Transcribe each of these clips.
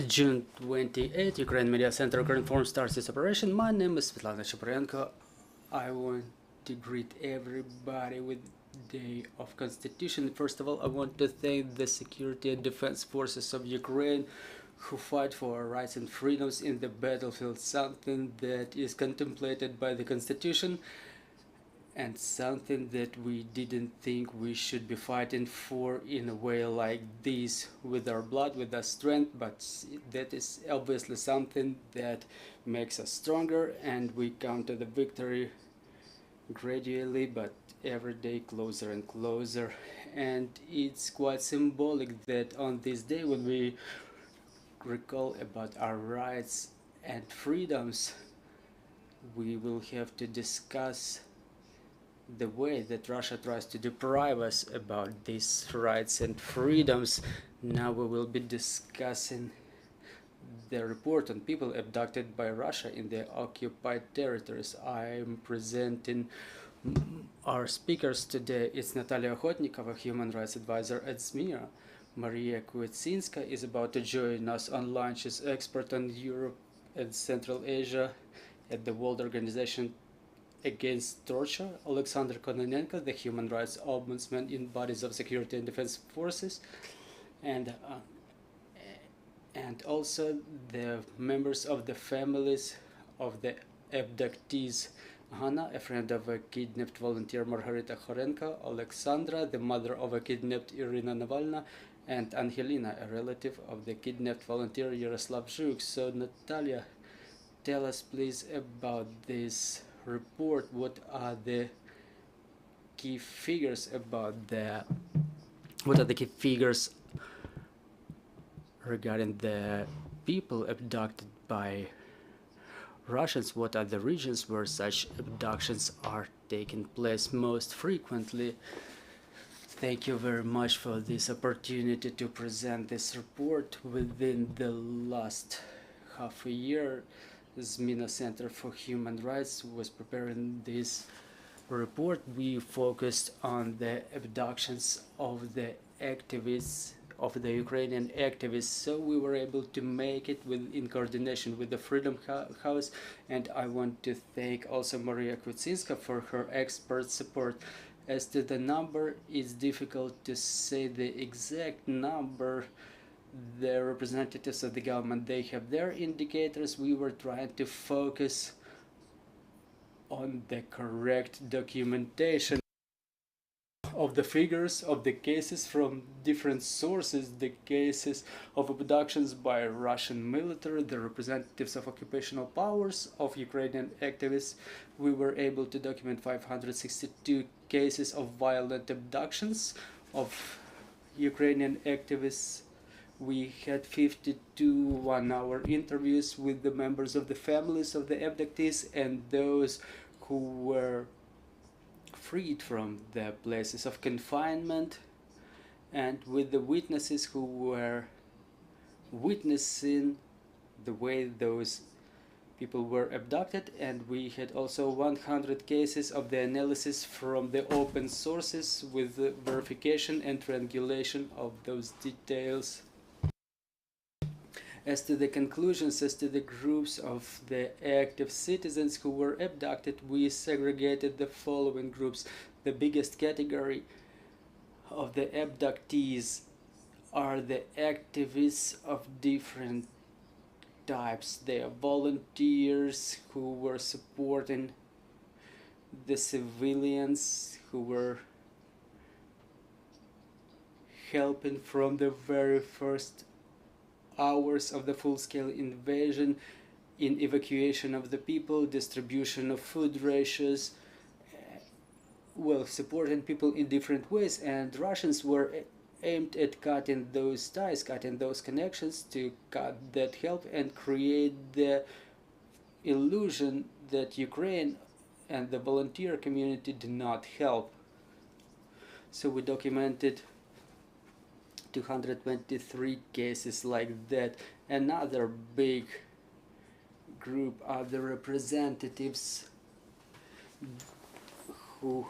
June 28, Ukraine Media Center Ukrinform starts its operation. My name is Svetlana Shaparenko. I want to greet everybody with the Day of Constitution. First of all, I want to thank the security and defense forces of Ukraine who fight for our rights and freedoms in the battlefield, something that is contemplated by the Constitution and something that we didn't think we should be fighting for in a way like this, with our blood, with our strength, but that is obviously something that makes us stronger, and we come to the victory gradually but every day closer and closer. And it's quite symbolic that on this day, when we recall about our rights and freedoms, we will have to discuss the way that Russia tries to deprive us about these rights and freedoms. Now we will be discussing the report on people abducted by Russia in the occupied territories. I'm presenting our speakers today. It's Nataliya Okhotnikova, human rights advisor at ZMINA. Maria Kvitsinska is about to join us online. She's expert on Europe and Central Asia at the World Organization Against Torture. Oleksandr Kononenko, the human rights ombudsman in bodies of security and defense forces, and also the members of the families of the abductees. Hanna, a friend of a kidnapped volunteer Margarita Kharenko; Alexandra, the mother of a kidnapped Iryna Navalna; and Angelina, a relative of the kidnapped volunteer Yaroslav Zhuk. So Natalia, tell us please about this report. What are the key figures about regarding the people abducted by Russians? What are the regions where such abductions are taking place most frequently? Thank you very much for this opportunity to present this report. Within the last half a year, ZMINA Center for Human Rights was preparing this report. We focused on the abductions of the activists, of the Ukrainian activists, so we were able to make it in coordination with the Freedom House, and I want to thank also Maria Kvitsinska for her expert support. As to the number, it's difficult to say the exact number. The representatives of the government, they have their indicators. We were trying to focus on the correct documentation of the figures of the cases from different sources, the cases of abductions by Russian military, the representatives of occupational powers, of Ukrainian activists. We were able to document 562 cases of violent abductions of Ukrainian activists. We had 52 one-hour interviews with the members of the families of the abductees and those who were freed from the places of confinement, and with the witnesses who were witnessing the way those people were abducted. And we had also 100 cases of the analysis from the open sources with the verification and triangulation of those details. As to the conclusions, as to the groups of the active citizens who were abducted, we segregated the following groups. The biggest category of the abductees are the activists of different types. They are volunteers who were supporting the civilians, who were helping from the very first hours of the full-scale invasion, in evacuation of the people, distribution of food rations, well, supporting people in different ways. And Russians were aimed at cutting those ties, cutting those connections, to cut that help and create the illusion that Ukraine and the volunteer community did not help. So we documented 223 cases like that. Another big group are the representatives who,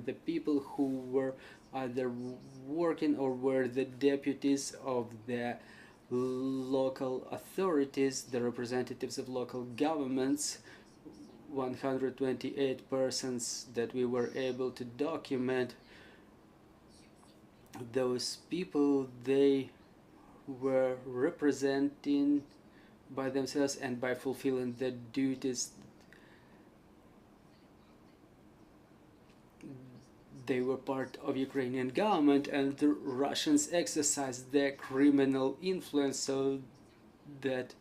the people who were either working or were the deputies of the local authorities, the representatives of local governments, 128 persons that we were able to document. Those people, they were representing by themselves and by fulfilling their duties. They were part of Ukrainian government, and the Russians exercised their criminal influence so that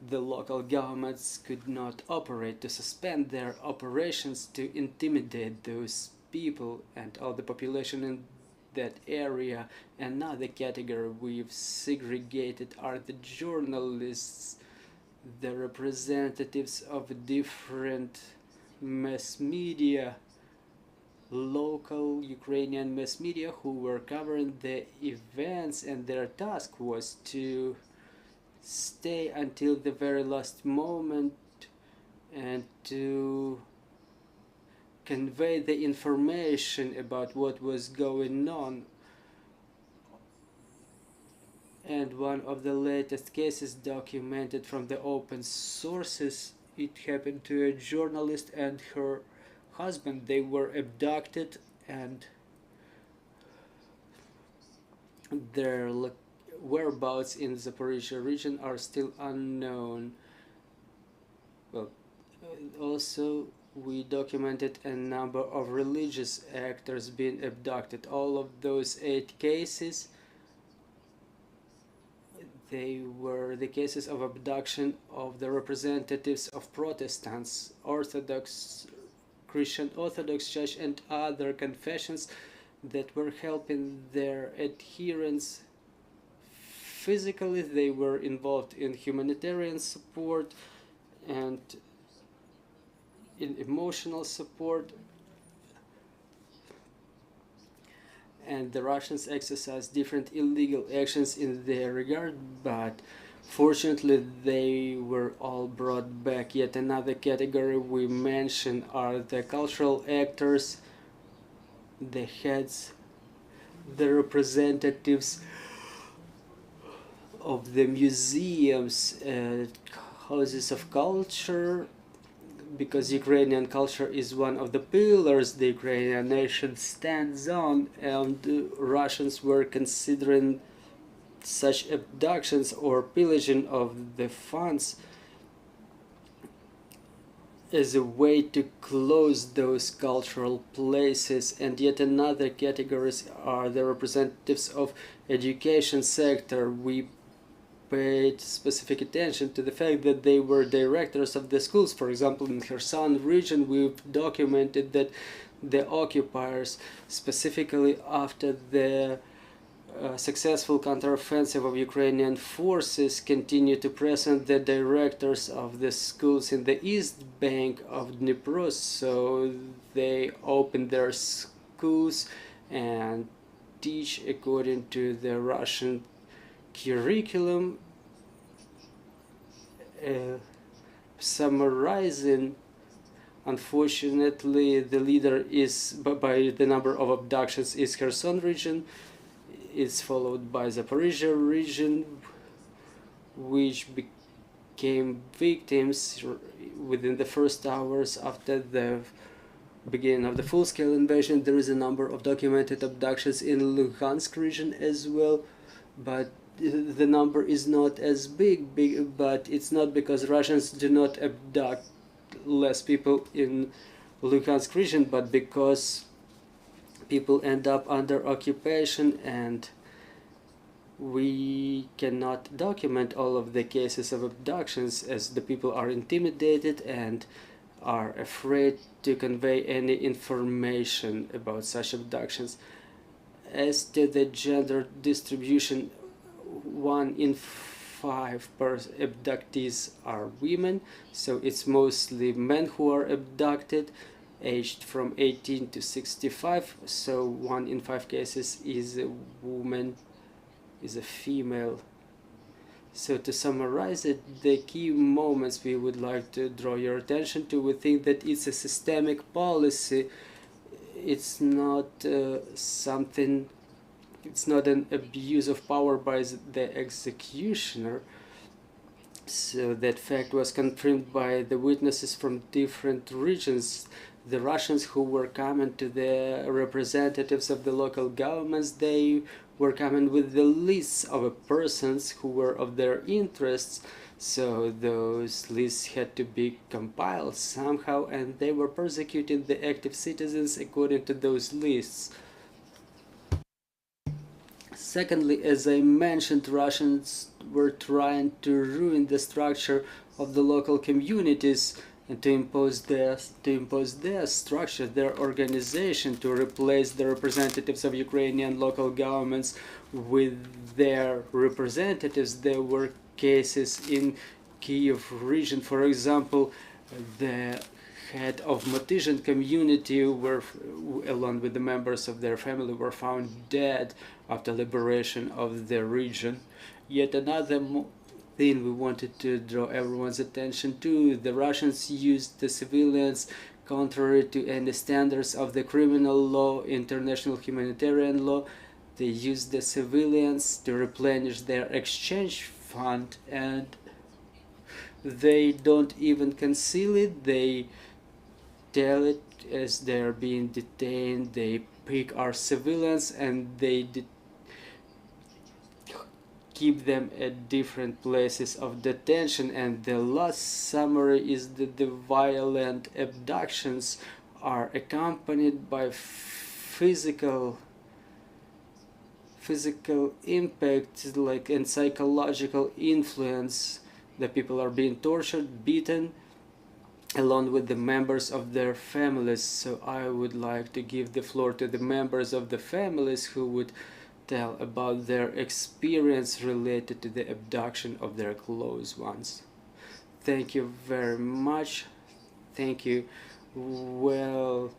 the local governments could not operate, to suspend their operations, to intimidate those people and all the population in that area. Another category we've segregated are the journalists, the representatives of different mass media, local Ukrainian mass media, who were covering the events, and their task was to stay until the very last moment and to convey the information about what was going on. And one of the latest cases documented from the open sources, it happened to a journalist and her husband. They were abducted, and their whereabouts in the Zaporizhia region are still unknown. Well, also we documented a number of religious actors being abducted. All of those 8 cases, they were the cases of abduction of the representatives of Protestants, Orthodox, Christian Orthodox Church, and other confessions that were helping their adherents physically. They were involved in humanitarian support and in emotional support, and the Russians exercised different illegal actions in their regard, but fortunately they were all brought back. Yet another category we mention are the cultural actors, the heads, the representatives of the museums, houses of culture, because Ukrainian culture is one of the pillars the Ukrainian nation stands on, and Russians were considering such abductions or pillaging of the funds as a way to close those cultural places. And yet another categories are the representatives of education sector. We paid specific attention to the fact that they were directors of the schools. For example, in Kherson region, we've documented that the occupiers, specifically after the successful counteroffensive of Ukrainian forces, continue to present the directors of the schools in the east bank of Dnipro. So they open their schools and teach according to the Russian curriculum. Summarizing, unfortunately, the leader is, by the number of abductions, is Kherson region. It's followed by Zaporizhia region, which became victims within the first hours after the beginning of the full-scale invasion. There is a number of documented abductions in Luhansk region as well, but the number is not as big, but it's not because Russians do not abduct less people in Luhansk region, but because people end up under occupation, and we cannot document all of the cases of abductions as the people are intimidated and are afraid to convey any information about such abductions. As to the gender distribution, 1 in 5 abductees are women, so it's mostly men who are abducted, aged from 18 to 65, so 1 in 5 cases is a woman, is a female. So to summarize it, the key moments we would like to draw your attention to, we think that it's a systemic policy. It's not something it's not an abuse of power by the executioner. So that fact was confirmed by the witnesses from different regions. The Russians who were coming to the representatives of the local governments, they were coming with the lists of persons who were of their interests. So those lists had to be compiled somehow, and they were persecuting the active citizens according to those lists. Secondly, as I mentioned, Russians were trying to ruin the structure of the local communities and to impose their structure, their organization, to replace the representatives of Ukrainian local governments with their representatives. There were cases in Kiev region, for example, the head of Motyzhin community were, along with the members of their family, were found dead after liberation of the region. Yet another thing we wanted to draw everyone's attention to: the Russians used the civilians contrary to any standards of the criminal law, international humanitarian law. They used the civilians to replenish their exchange fund, and they don't even conceal it. They tell it as they're being detained. They pick our civilians and they keep them at different places of detention. And the last summary is that the violent abductions are accompanied by physical impact, like, and psychological influence. The people are being tortured, beaten, along with the members of their families. So I would like to give the floor to the members of the families who would tell about their experience related to the abduction of their close ones. Thank you very much. Thank you. Well,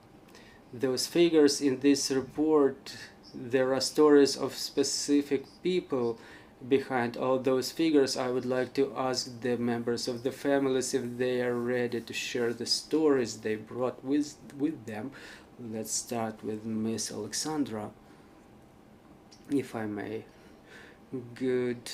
those figures in this report, there are stories of specific people behind all those figures. I would like to ask the members of the families if they are ready to share the stories they brought with them. Let's start with Miss Alexandra, if I may. Good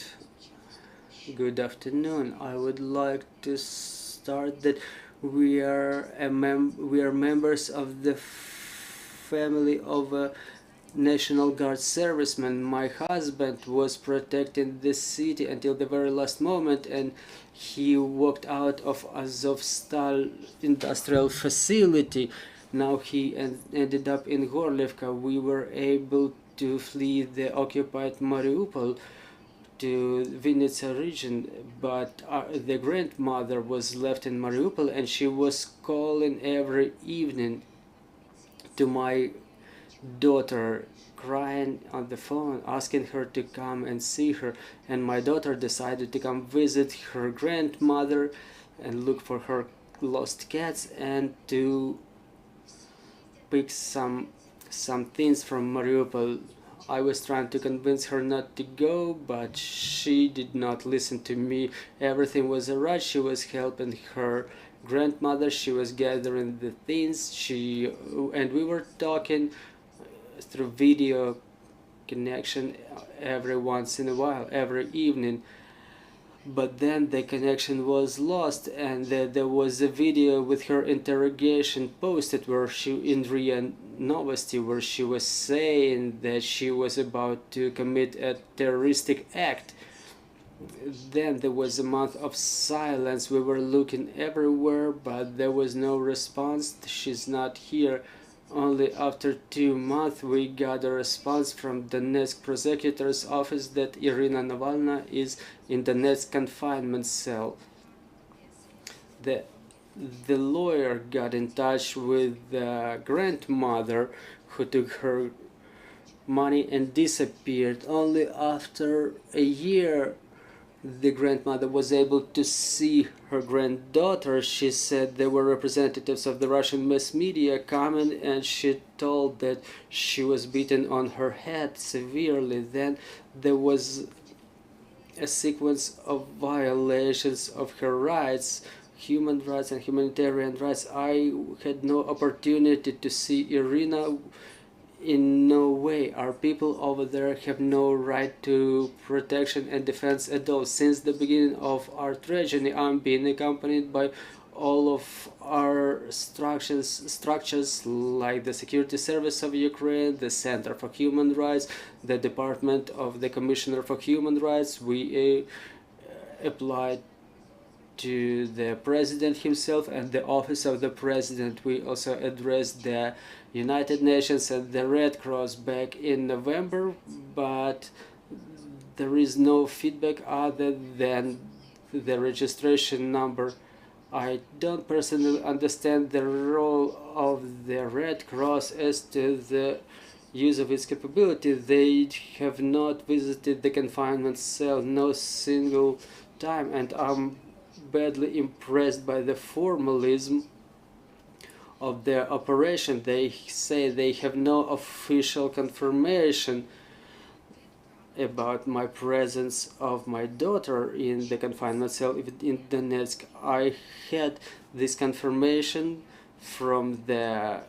afternoon. I would like to start that we are members of the family of a National Guard serviceman. My husband was protecting the city until the very last moment, and he walked out of Azovstal industrial facility. Now he ended up in Gorlivka. We were able to flee the occupied Mariupol to Vinnytsia region, but the grandmother was left in Mariupol, and she was calling every evening to my daughter, crying on the phone, asking her to come and see her. And my daughter decided to come visit her grandmother and look for her lost cats and to pick some things from Mariupol. I was trying to convince her not to go, but she did not listen to me. Everything was alright. She was helping her grandmother. She was gathering the things. And we were talking through video connection every once in a while, every evening. But then the connection was lost, and there was a video with her interrogation posted where she, in RIA Novosti, where she was saying that she was about to commit a terroristic act. Then there was a month of silence. We were looking everywhere, but there was no response. She's not here. Only after 2 months we got a response from Donetsk Prosecutor's office that Iryna Navalna is in the Donetsk confinement cell. The lawyer got in touch with the grandmother, who took her money and disappeared. Only after a year the grandmother was able to see her granddaughter. She said there were representatives of the Russian mass media coming, and she told that she was beaten on her head severely. Then there was a sequence of violations of her rights, human rights and humanitarian rights. I had no opportunity to see Iryna In no way our people over there have no right to protection and defense at all. Since the beginning of our tragedy, I'm being accompanied by all of our structures like the Security Service of Ukraine, the Center for Human Rights, the Department of the Commissioner for Human Rights. We applied to the President himself and the Office of the President. We also addressed the United Nations and the Red Cross back in November, but there is no feedback other than the registration number. I don't personally understand the role of the Red Cross as to the use of its capability. They have not visited the confinement cell no single time, and I'm badly impressed by the formalism of their operation. They say they have no official confirmation about my presence of my daughter in the confinement cell in Donetsk. I had this confirmation from the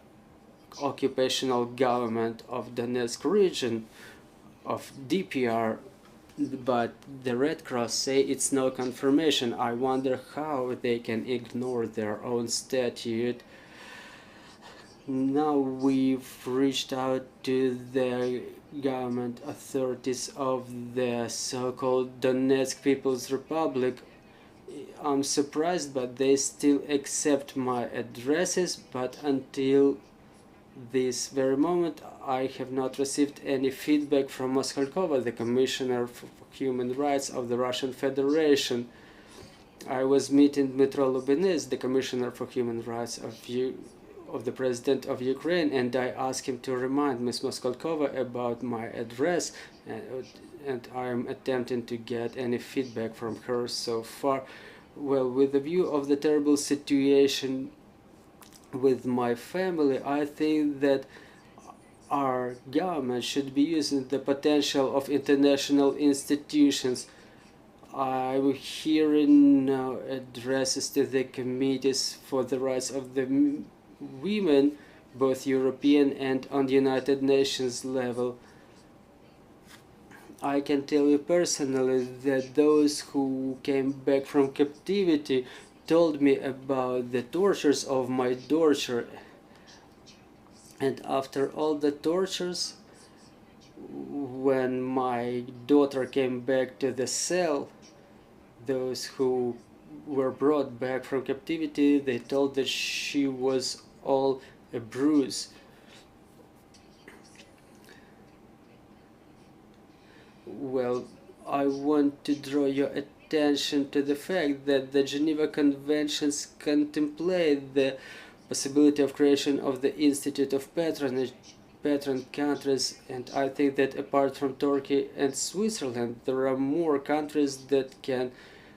occupational government of Donetsk region of DPR, but the Red Cross say it's no confirmation. I wonder how they can ignore their own statute. Now we've reached out to the government authorities of the so-called Donetsk People's Republic. I'm surprised, but they still accept my addresses, but until this very moment I have not received any feedback from Moskhalkova, the Commissioner for Human Rights of the Russian Federation. I was meeting Dmitro Lubinets, the Commissioner for Human Rights of the President of Ukraine, and I asked him to remind Ms. Moskhalkova about my address, and I am attempting to get any feedback from her so far. Well, with the view of the terrible situation with my family, I think that our government should be using the potential of international institutions. I'm hearing now addresses to the committees for the rights of the women, both European and on the United Nations level. I can tell you personally that those who came back from captivity told me about the tortures of my daughter, and after all the tortures, when my daughter came back to the cell, those who were brought back from captivity, they told that she was all a bruise. Well, I want to draw your attention to the fact that the Geneva Conventions contemplate the possibility of creation of the Institute of Patronage, patron countries, and I think that apart from Turkey and Switzerland, there are more countries that can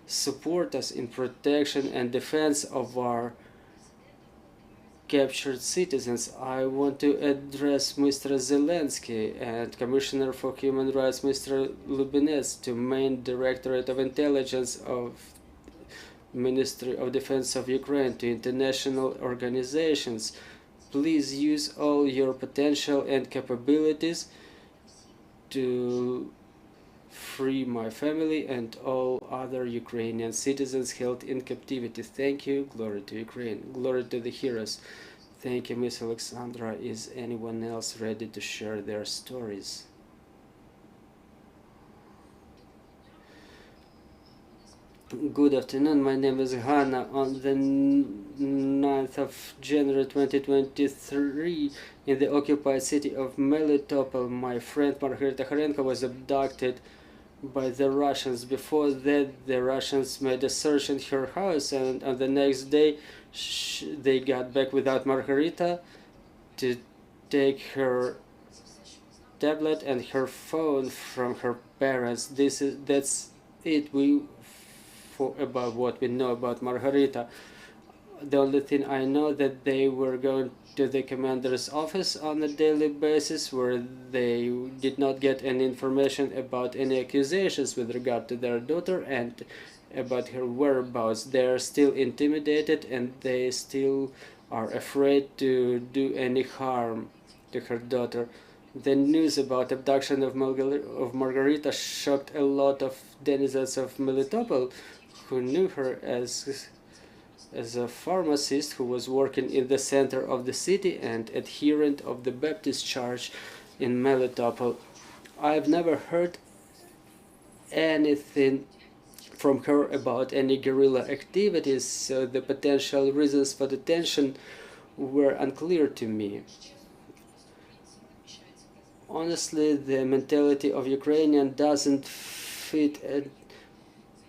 support us in protection and defense of our captured citizens. I want to address Mr. Zelensky and Commissioner for Human Rights Mr. Lubinets, to main Directorate of Intelligence of Ministry of Defense of Ukraine, to international organizations. Please use all your potential and capabilities to free my family and all other Ukrainian citizens held in captivity. Thank you. Glory to Ukraine. Glory to the heroes. Thank you, Miss Alexandra. Is anyone else ready to share their stories? Good afternoon, my name is Hanna. On the 9th of January 2023, in the occupied city of Melitopol, my friend Margarita Kharenko was abducted by the Russians. Before that, the Russians made a search in her house, and on the next day they got back without Margarita to take her tablet and her phone from her parents. That's it. About what we know about Margarita. The only thing I know that they were going to the commander's office on a daily basis, where they did not get any information about any accusations with regard to their daughter and about her whereabouts. They are still intimidated and they still are afraid to do any harm to her daughter. The news about abduction of Margarita shocked a lot of denizens of Melitopol who knew her as a pharmacist who was working in the center of the city and adherent of the Baptist Church in Melitopol. I've never heard anything from her about any guerrilla activities, so the potential reasons for detention were unclear to me. Honestly, the mentality of Ukrainian doesn't fit a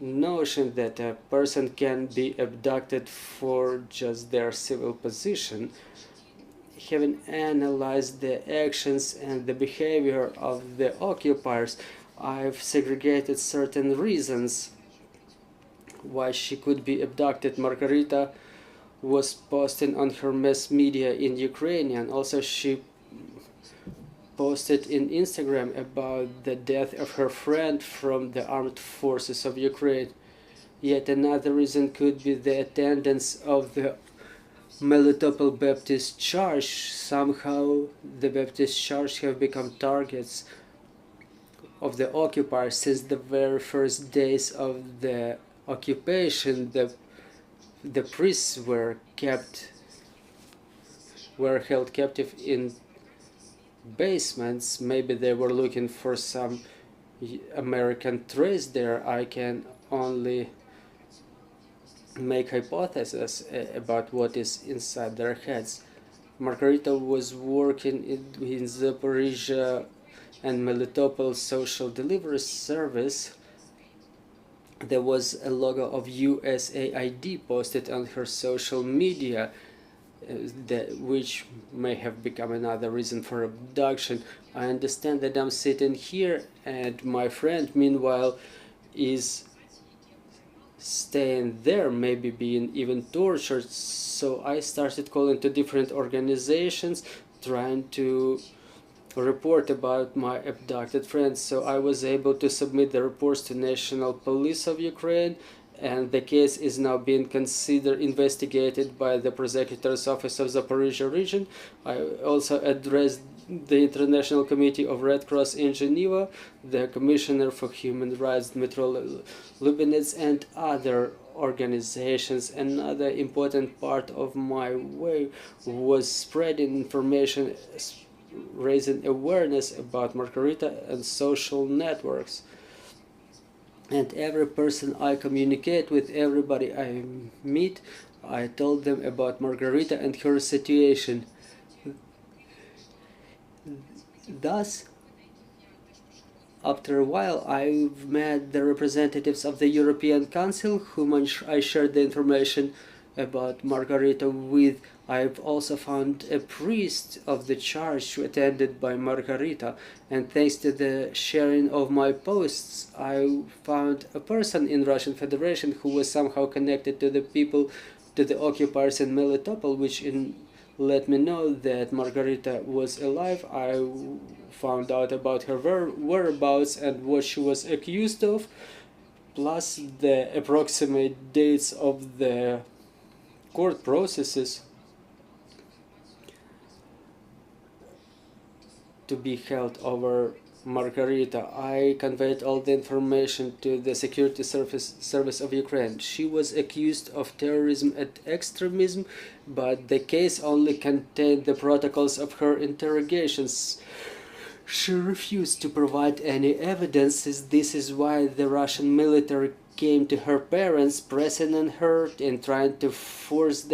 notion that a person can be abducted for just their civil position. Having analyzed the actions and the behavior of the occupiers, I've segregated certain reasons why she could be abducted. Margarita was posting on her mass media in Ukrainian. Also, she posted in Instagram about the death of her friend from the armed forces of Ukraine. Yet another reason could be the attendance of the Melitopol Baptist Church. Somehow the Baptist Church have become targets of the occupiers since the very first days of the occupation. The priests were held captive in basements. Maybe they were looking for some American trace there. I can only make hypotheses about what is inside their heads. Margarita was working in Zaporizhia and Melitopol social delivery service. There was a logo of USAID posted on her social media, which may have become another reason for abduction. I understand that I'm sitting here and my friend meanwhile is staying there, maybe being even tortured. So I started calling to different organizations trying to report about my abducted friends. So I was able to submit the reports to National Police of Ukraine, and the case is now being investigated by the Prosecutor's Office of Zaporizhia region. I also addressed the International Committee of Red Cross in Geneva, the Commissioner for Human Rights, Dmytro Lubinets, and other organizations. Another important part of my way was spreading information, raising awareness about Margarita and social networks. And every person I communicate with, everybody I meet, I told them about Margarita and her situation. Thus, after a while, I've met the representatives of the European Council, whom I shared the information about Margarita with. I've also found a priest of the church attended by Margarita, and thanks to the sharing of my posts, I found a person in Russian Federation who was somehow connected to the occupiers in Melitopol, which let me know that Margarita was alive. I found out about her whereabouts and what she was accused of, plus the approximate dates of the court processes to be held over Margarita. I conveyed all the information to the Security Service of Ukraine. She was accused of terrorism and extremism, but the case only contained the protocols of her interrogations. She refused to provide any evidence. This is why the Russian military came to her parents, pressing on her and trying to force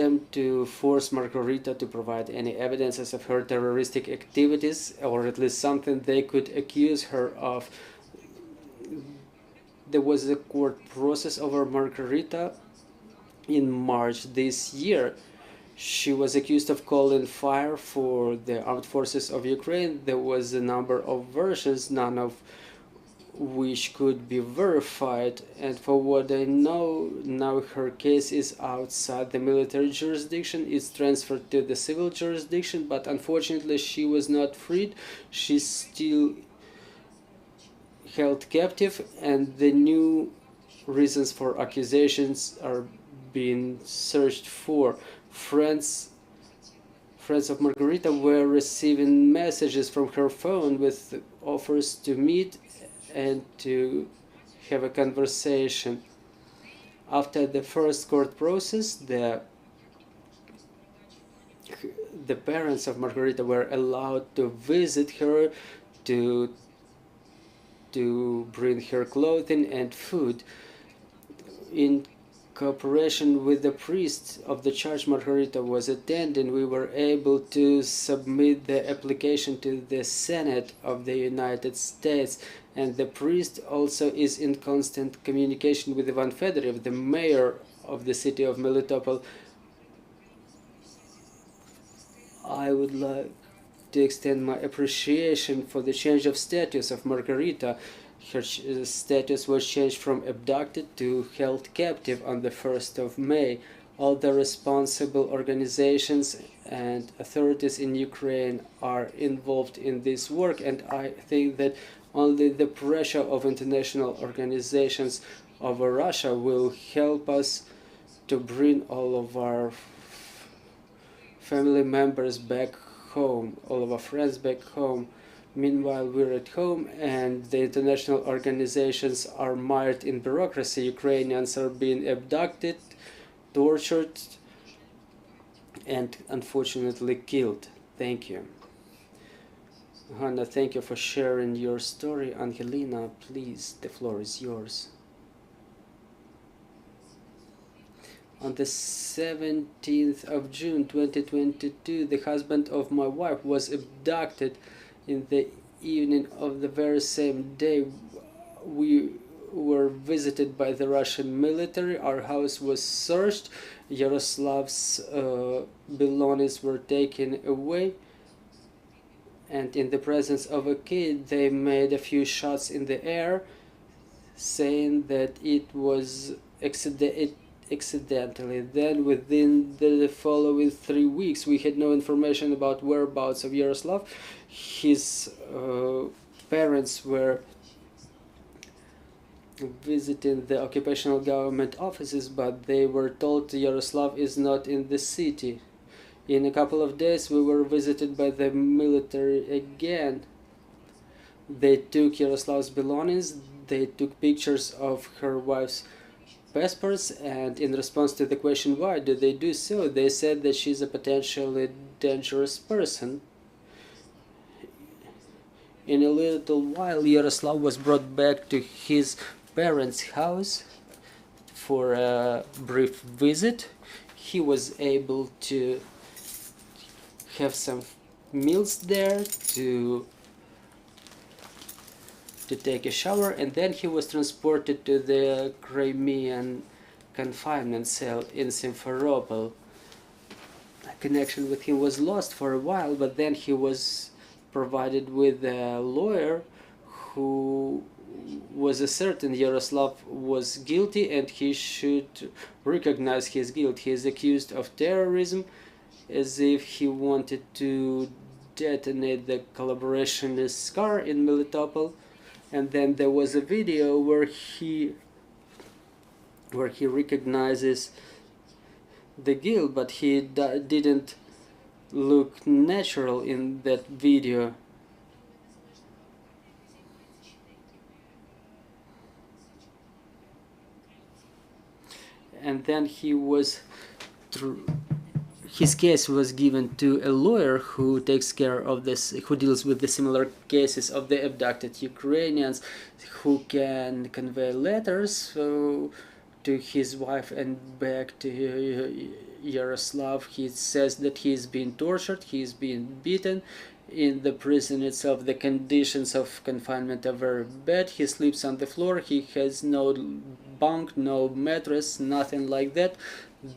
Margarita to provide any evidences of her terroristic activities, or at least something they could accuse her of. There was a court process over Margarita in March this year. She was accused of calling fire for the armed forces of Ukraine. There was a number of versions, none of which could be verified, and for what I know, now her case is outside the military jurisdiction. It's transferred to the civil jurisdiction, but unfortunately she was not freed. She's still held captive, and the new reasons for accusations are being searched for. Friends friends of Margarita were receiving messages from her phone with offers to meet and to have a conversation. After the first court process, the parents of Margarita were allowed to visit her, to bring her clothing and food. In cooperation with the priest of the church Margarita was attending, we were able to submit the application to the Senate of the United States, and the priest also is in constant communication with Ivan Fedorov, the mayor of the city of Melitopol. I would like to extend my appreciation for the change of status of Margarita. Her status was changed from abducted to held captive on the 1st of May. All the responsible organizations and authorities in Ukraine are involved in this work, and I think that only the pressure of international organizations over Russia will help us to bring all of our family members back home, all of our friends back home. Meanwhile, we're at home and the international organizations are mired in bureaucracy. Ukrainians are being abducted, tortured, and unfortunately killed. Thank you. Hanna, thank you for sharing your story. Angelina, please, the floor is yours. On the 17th of June 2022, the husband of my wife was abducted. In the evening of the very same day, we were visited by the Russian military. Our house was searched. Yaroslav's belongings were taken away. And in the presence of a kid, they made a few shots in the air, saying that it was accidentally. Then within the following 3 weeks, we had no information about whereabouts of Yaroslav. His parents were visiting the occupational government offices, but they were told Yaroslav is not in the city. In a couple of days, we were visited by the military again. They took Yaroslav's belongings, they took pictures of her wife's passports, and in response to the question why did they do so, they said that she's a potentially dangerous person. In a little while, Yaroslav was brought back to his parents' house for a brief visit. He was able to have some meals there, to take a shower, and then he was transported to the Crimean confinement cell in Simferopol. A connection with him was lost for a while, but then he was provided with a lawyer who was certain Yaroslav was guilty and he should recognize his guilt. He is accused of terrorism, as if he wanted to detonate the collaborationist car in Melitopol. And then there was a video where he recognizes the guilt, but he didn't look natural in that video. And then his case was given to a lawyer who takes care of this, who deals with the similar cases of the abducted Ukrainians, who can convey letters to his wife and back to Yaroslav. He says that he's been tortured, he's been beaten. In the prison itself, the conditions of confinement are very bad. He sleeps on the floor, he has no bunk, no mattress, nothing like that.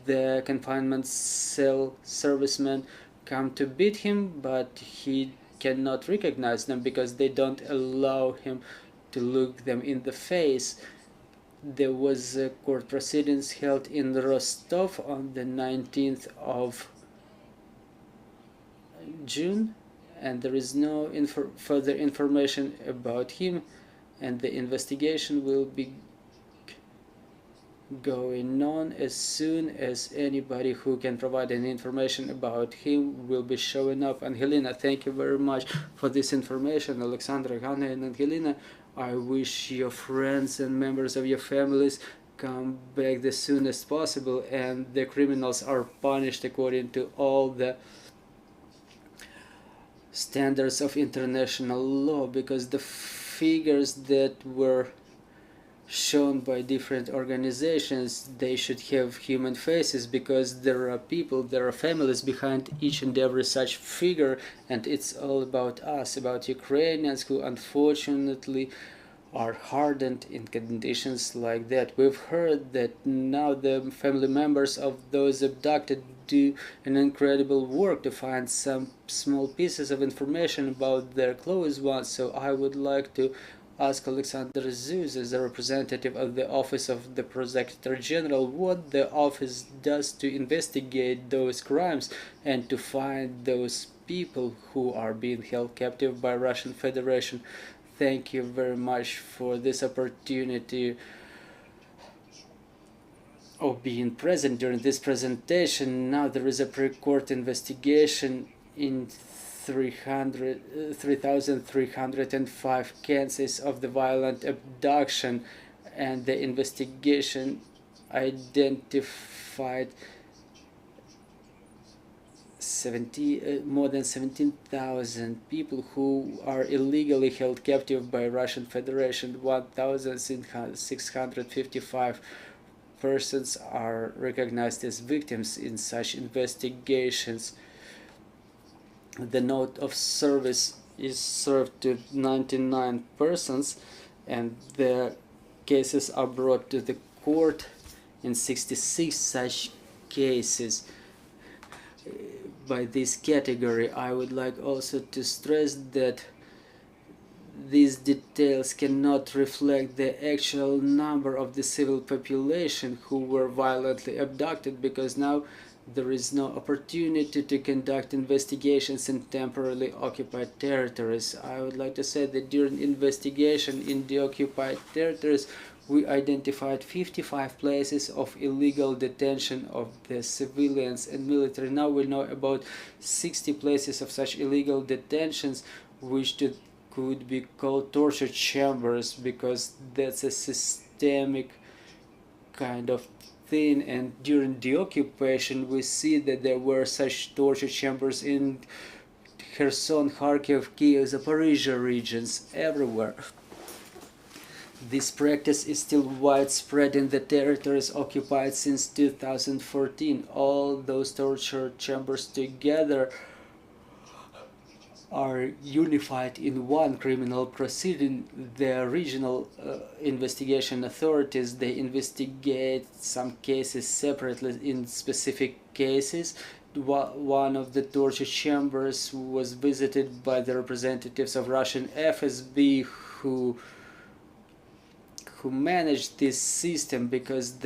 The confinement cell servicemen come to beat him, but he cannot recognize them because they don't allow him to look them in the face. There was a court proceedings held in Rostov on the 19th of June, and there is no further information about him, and the investigation will going on. As soon as anybody who can provide any information about him will be showing up. Angelina, thank you very much for this information. Oleksandra, Hanna, and Angelina, I wish your friends and members of your families come back the soonest possible, and the criminals are punished according to all the standards of international law, because the figures that were shown by different organizations, they should have human faces, because there are people, there are families behind each and every such figure, and it's all about us, about Ukrainians who unfortunately are hardened in conditions like that. We've heard that now the family members of those abducted do an incredible work to find some small pieces of information about their close ones, so I would like to ask Oleksandr Zyuz, as a representative of the Office of the Prosecutor General, what the office does to investigate those crimes and to find those people who are being held captive by Russian Federation. Thank you very much for this opportunity of being present during this presentation. Now there is a pre-court investigation in 3,305 cases of the violent abduction, and the investigation identified more than 17,000 people who are illegally held captive by Russian Federation. 1,655 persons are recognized as victims in such investigations. The note of service is served to 99 persons, and the cases are brought to the court in 66 such cases. By this category, I would like also to stress that these details cannot reflect the actual number of the civil population who were violently abducted, because now there is no opportunity to conduct investigations in temporarily occupied territories. I would like to say that during investigation in the occupied territories, we identified 55 places of illegal detention of the civilians and military. Now we know about 60 places of such illegal detentions, which could be called torture chambers, because that's a systemic kind of thing. And during the occupation, we see that there were such torture chambers in Kherson, Kharkiv, Kiev, Zaporizhia regions, everywhere. This practice is still widespread in the territories occupied since 2014. All those torture chambers together are unified in one criminal proceeding. The regional investigation authorities, they investigate some cases separately in specific cases. One of the torture chambers was visited by the representatives of Russian FSB who manage this system, because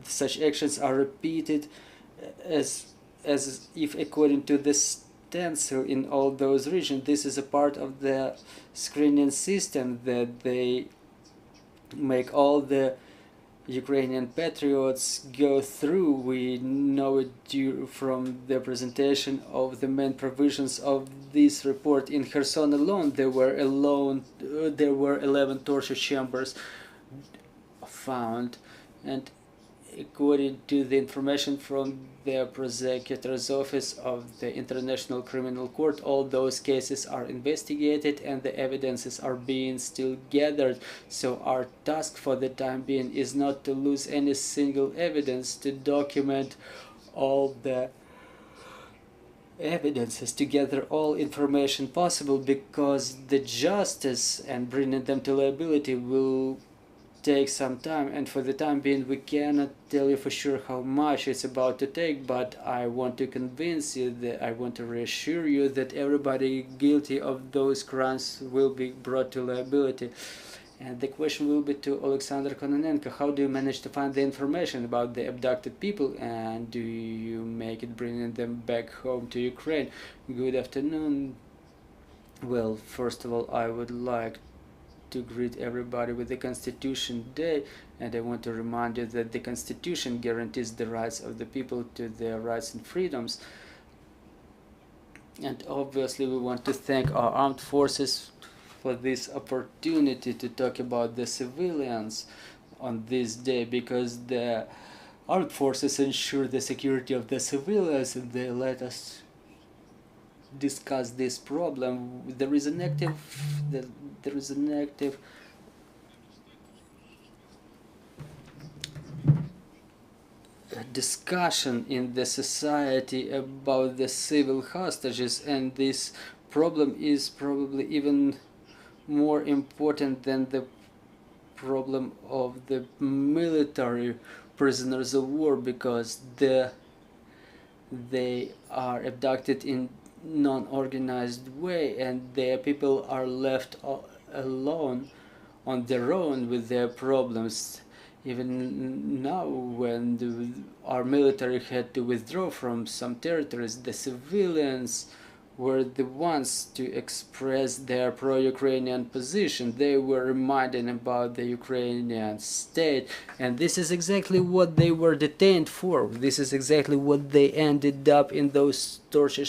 such actions are repeated as if according to the stencil in all those regions. This is a part of the screening system that they make all the Ukrainian patriots go through. We know it from the presentation of the main provisions of this report. In Kherson alone, there were 11 torture chambers found, and according to the information from the Prosecutor's Office of the International Criminal Court, all those cases are investigated and the evidences are being still gathered. So our task for the time being is not to lose any single evidence, to document all the evidences, to gather all information possible, because the justice and bringing them to liability will take some time, and for the time being we cannot tell you for sure how much it's about to take, but I want to convince you, that I want to reassure you that everybody guilty of those crimes will be brought to liability. And the question will be to Oleksandr Kononenko: how do you manage to find the information about the abducted people, and do you make it bringing them back home to Ukraine? Good afternoon. Well, first of all, I would like to greet everybody with the Constitution Day, and I want to remind you that the Constitution guarantees the rights of the people to their rights and freedoms. And obviously we want to thank our armed forces for this opportunity to talk about the civilians on this day, because the armed forces ensure the security of the civilians, and they let us discuss this problem. There is an active discussion in the society about the civil hostages, and this problem is probably even more important than the problem of the military prisoners of war, because they are abducted in non-organized way, and their people are left alone on their own with their problems. Even now, when our military had to withdraw from some territories, the civilians were the ones to express their pro-Ukrainian position. They were reminding about the Ukrainian state, and this is exactly what they were detained for. This is exactly what they ended up in those torture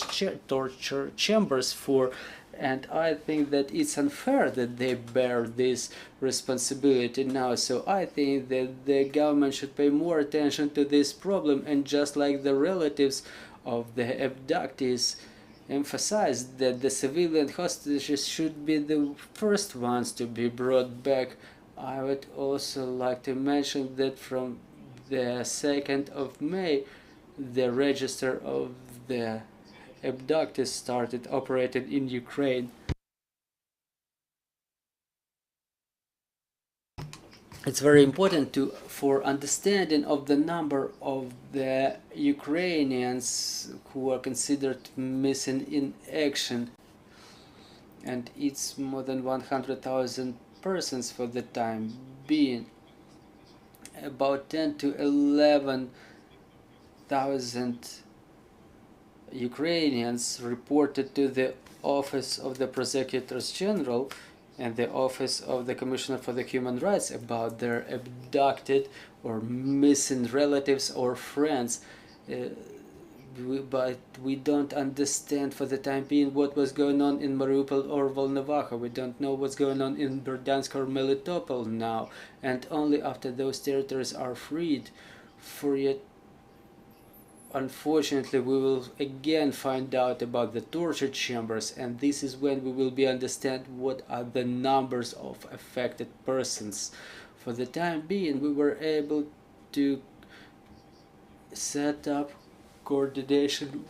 chambers for. And I think that it's unfair that they bear this responsibility now. So I think that the government should pay more attention to this problem, and just like the relatives of the abductees emphasized that the civilian hostages should be the first ones to be brought back, I would also like to mention that from the 2nd of May, the register of the abductees started operating in Ukraine. It's very important for understanding of the number of the Ukrainians who are considered missing in action, and it's more than 100,000 persons for the time being. About 10 to 11,000 Ukrainians reported to the Office of the Prosecutor General and the Office of the Commissioner for the Human Rights about their abducted or missing relatives or friends. But we don't understand for the time being what was going on in Mariupol or Volnovakha. We don't know what's going on in Berdyansk or Melitopol now, and only after those territories are freed, for yet unfortunately we will again find out about the torture chambers, and this is when we will be understand what are the numbers of affected persons. For the time being, we were able to set up coordination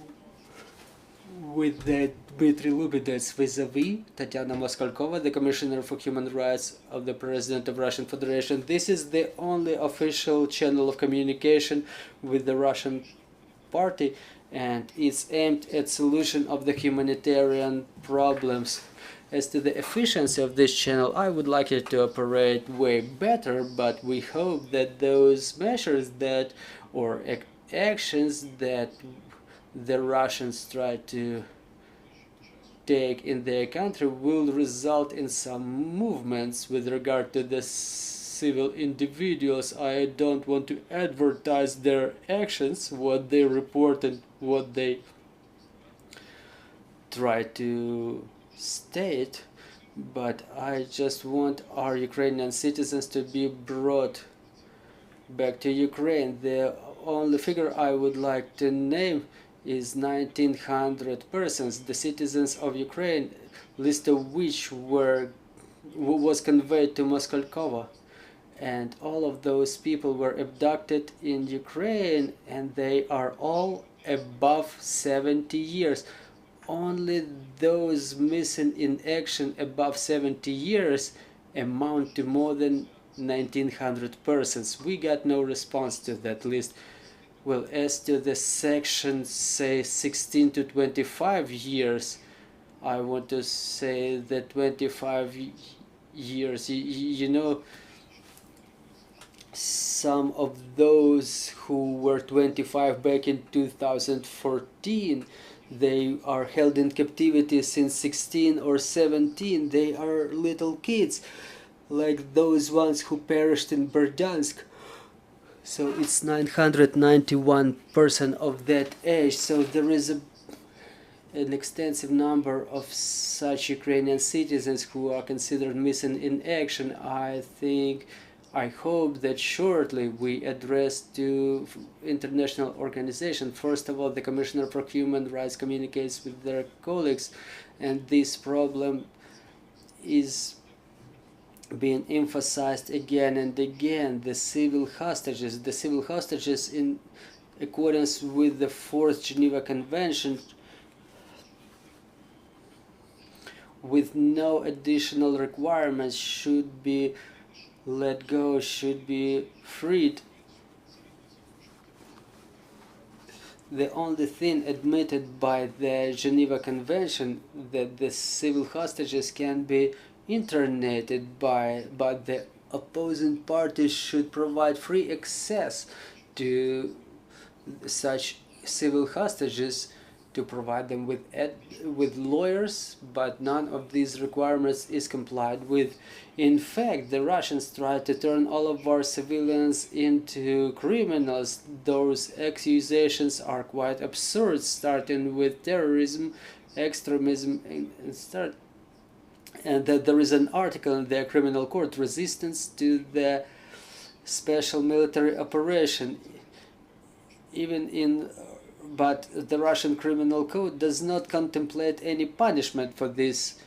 with the Dmitry Lubinets vis-a-vis Tatiana Moskalkova, the Commissioner for Human Rights of the President of Russian Federation. This is the only official channel of communication with the Russian party, and it's aimed at solution of the humanitarian problems. As to the efficiency of this channel, I would like it to operate way better, but we hope that those measures that or actions that the Russians try to take in their country will result in some movements with regard to the civil individuals. I don't want to advertise their actions, what they report and what they try to state, but I just want our Ukrainian citizens to be brought back to Ukraine. The only figure I would like to name is 1,900 persons, the citizens of Ukraine, list of which was conveyed to Moskalkova. And all of those people were abducted in Ukraine, and they are all above 70 years. Only those missing in action above 70 years amount to more than 1,900 persons. We got no response to that list. Well, as to the sections, say 16 to 25 years, I want to say that 25 years, you know, some of those who were 25 back in 2014, they are held in captivity since 16 or 17. They are little kids. like those ones who perished in Berdansk. So it's 991 person of that age. So there is an extensive number of such Ukrainian citizens who are considered missing in action. I hope that shortly we address to international organizations. First of all, the Commissioner for Human Rights communicates with their colleagues, and this problem is being emphasized again and again. The civil hostages in accordance with the 4th Geneva Convention, with no additional requirements, should be let go, should be freed. The only thing admitted by the Geneva Convention that the civil hostages can be internated but the opposing parties should provide free access to such civil hostages, to provide them with lawyers, but none of these requirements is complied with. In fact, the Russians try to turn all of our civilians into criminals. Those accusations are quite absurd, starting with terrorism, extremism, and that there is an article in the criminal court, resistance to the special military operation. But the Russian criminal code does not contemplate any punishment for this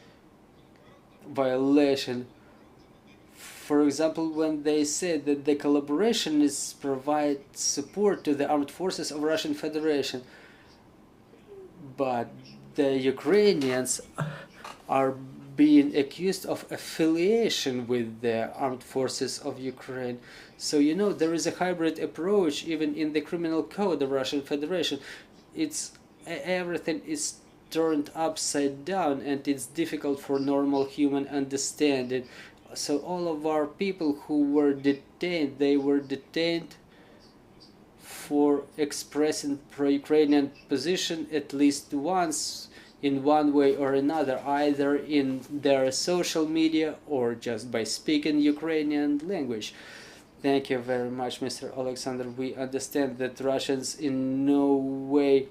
violation. For example, when they say that the collaboration is provide support to the armed forces of Russian Federation, but the Ukrainians are being accused of affiliation with the armed forces of Ukraine. So you know, there is a hybrid approach even in the criminal code of Russian Federation. Everything is turned upside down, and it's difficult for normal human understanding. So all of our people who were detained, they were detained for expressing pro-Ukrainian position at least once, in one way or another, either in their social media or just by speaking Ukrainian language. Thank you very much, Mr. Oleksandr. We understand that Russians in no way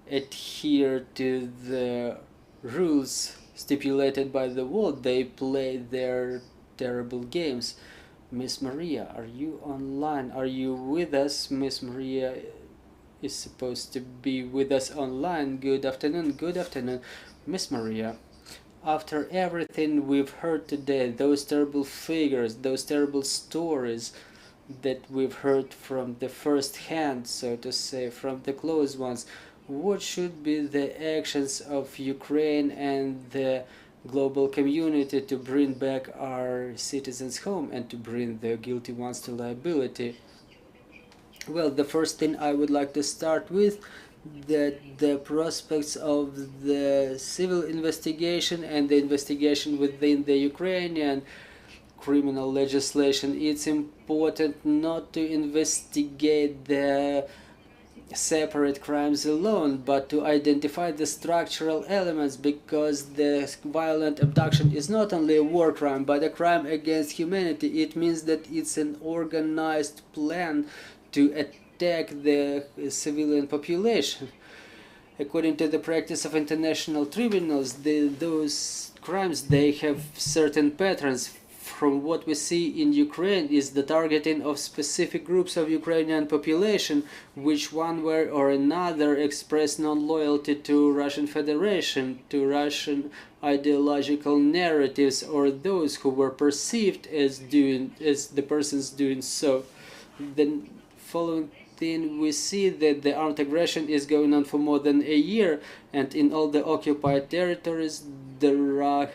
adhere to the rules stipulated by the world. They play their terrible games. Miss Maria, are you online? Are you with us? Miss Maria is supposed to be with us online. Good afternoon. Good afternoon, Miss Maria. After everything we've heard today, those terrible figures, those terrible stories that we've heard from the first hand, so to say, from the close ones, what should be the actions of Ukraine and the global community to bring back our citizens home and to bring the guilty ones to liability? Well, the first thing I would like to start with, that the prospects of the civil investigation and the investigation within the Ukrainian criminal legislation, it's important not to investigate the separate crimes alone, but to identify the structural elements, because the violent abduction is not only a war crime but a crime against humanity. It means that it's an organized plan to attack the civilian population. According to the practice of international tribunals, those crimes, they have certain patterns. From what we see in Ukraine is the targeting of specific groups of Ukrainian population, which one way or another express non-loyalty to Russian Federation, to Russian ideological narratives, or those who were perceived as the persons doing so. Then following thing, we see that the armed aggression is going on for more than a year, and in all the occupied territories there are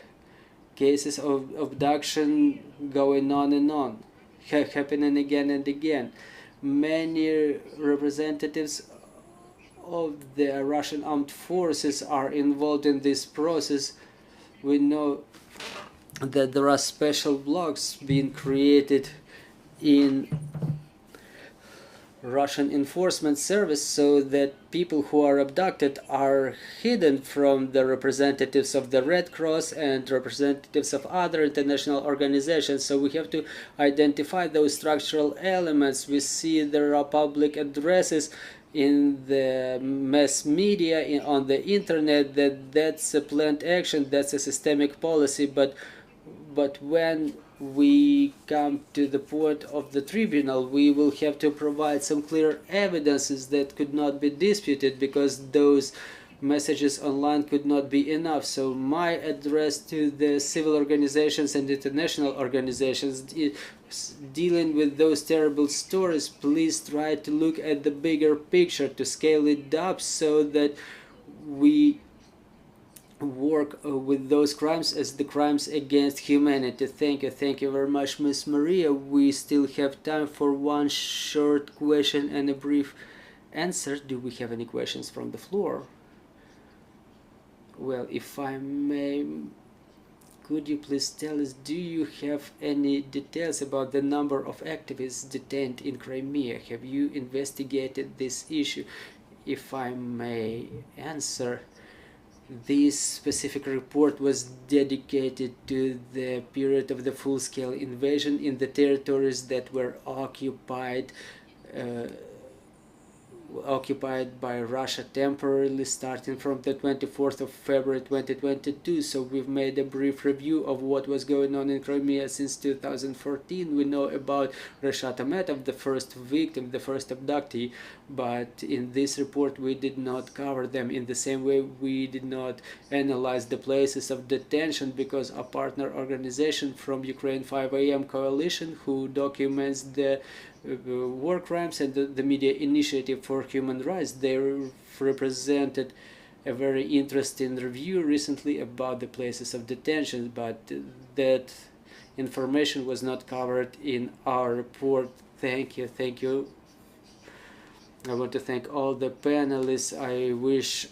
cases of abduction going on and on, happening again and again. Many representatives of the Russian armed forces are involved in this process. We know that there are special blocks being created in Russian enforcement service so that people who are abducted are hidden from the representatives of the Red Cross and representatives of other international organizations. So we have to identify those structural elements. We see there are public addresses in the mass media, on the internet, that's a planned action, that's a systemic policy, but when we come to the point of the tribunal, we will have to provide some clear evidences that could not be disputed, because those messages online could not be enough. So my address to the civil organizations and international organizations dealing with those terrible stories, please try to look at the bigger picture, to scale it up so that we work with those crimes as the crimes against humanity. Thank you very much, Miss Maria. We still have time for one short question and a brief answer. Do we have any questions from the floor? Well, if I may, could you please tell us, do you have any details about the number of activists detained in Crimea? Have you investigated this issue? If I may answer, this specific report was dedicated to the period of the full-scale invasion in the territories that were occupied by Russia temporarily, starting from the 24th of February 2022. So we've made a brief review of what was going on in Crimea since 2014. We know about Reshat Ametov, the first victim, the first abductee, but in this report we did not cover them. In the same way, we did not analyze the places of detention, because a partner organization from Ukraine 5 AM coalition, who documents the war crimes, and the Media Initiative for Human Rights, they represented a very interesting review recently about the places of detention, but that information was not covered in our report. Thank you. I want to thank all the panelists. I wish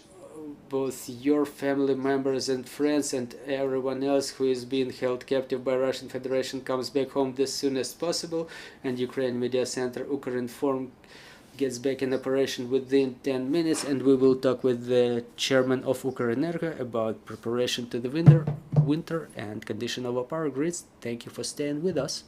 both your family members and friends and everyone else who is being held captive by Russian Federation comes back home as soon as possible, and Ukraine Media Center Ukrinform gets back in operation within 10 minutes, and we will talk with the chairman of Ukrenergo about preparation to the winter and condition of our power grids. Thank you for staying with us.